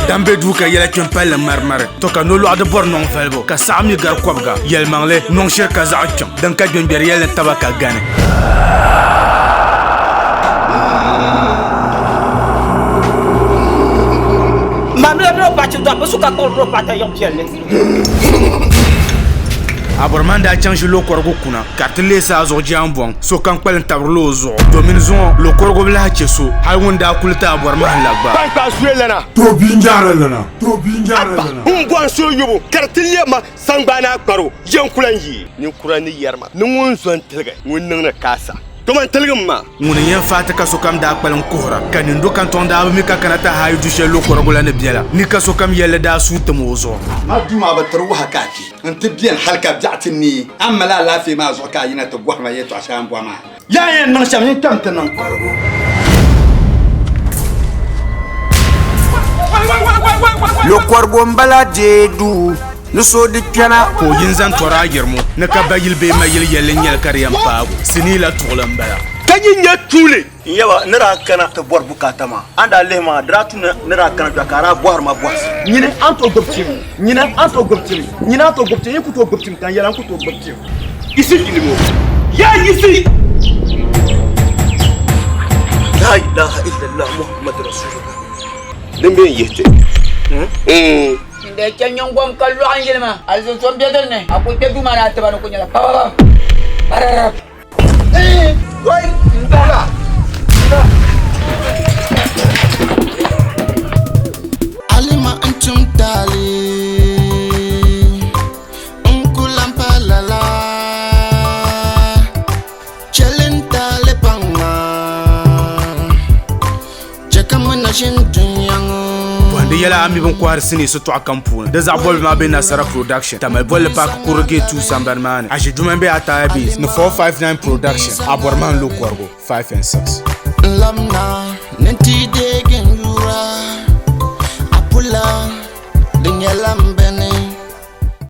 dambe duka yela kempal marmar to ka no lo de bor non velbo ka sami gar kwabga yel mangle non cher ka zaachon dan ka jon ber yel tabaka gane mamle no pa chunda suka ko ro pa ta yom pielle Aborman da change lo korgo kuna kartele sa zo jambon so kan kwalen tablo zo domin zo lo korgo bla cheso hay wonda kulta aborman lagba kan ka suelana to binjara lana ngwan so yobo kartele ma sangbana karo yankulan yi ni kurani yarma ni won zon tilga won nan kasa to man tilgin ma ngune yen fata ka so kam da kwalen kohra kan ndo kan tonda mi ka kanata hay du she lo korgo la ne biela ni ka so kam yelle da su tamo zo ما بتروح كاكي انت بين حلقه بتاعتني اما لا في ما زوكا ينا تبوح ما يتو عشان بوا ما يا نشام ين كم تنن lo korgo mbala jedu no so di kana ko yinzan tora yermo na ka bayil be mayil yelle nyel kariyam pago sinila tolam bala kanyi nya tule yawa nira kana ta bor bukatama anda lema dratu nira kana ta kara bor ma boas nyine anto goptim nyine anto goptim yiku to goptim tan yalan ku to goptim isi ilimo ya isi la ilaha illallah muhammad rasulullah dembe yete inde kenyon gom kallo anjelma alzo sombe donne akoy te duma na tabano ko nyala baba barara wai ndala alima antum tali unkulam palala chelenta le panga jakamana shintunyango wanda yala ami bon kwar sini so to akampuna da za bol ma be nasara production tamal bol pa ko roge tu sambarman aje duma be ata bi no 459 production aborman lo korgo 5 and 6 lamna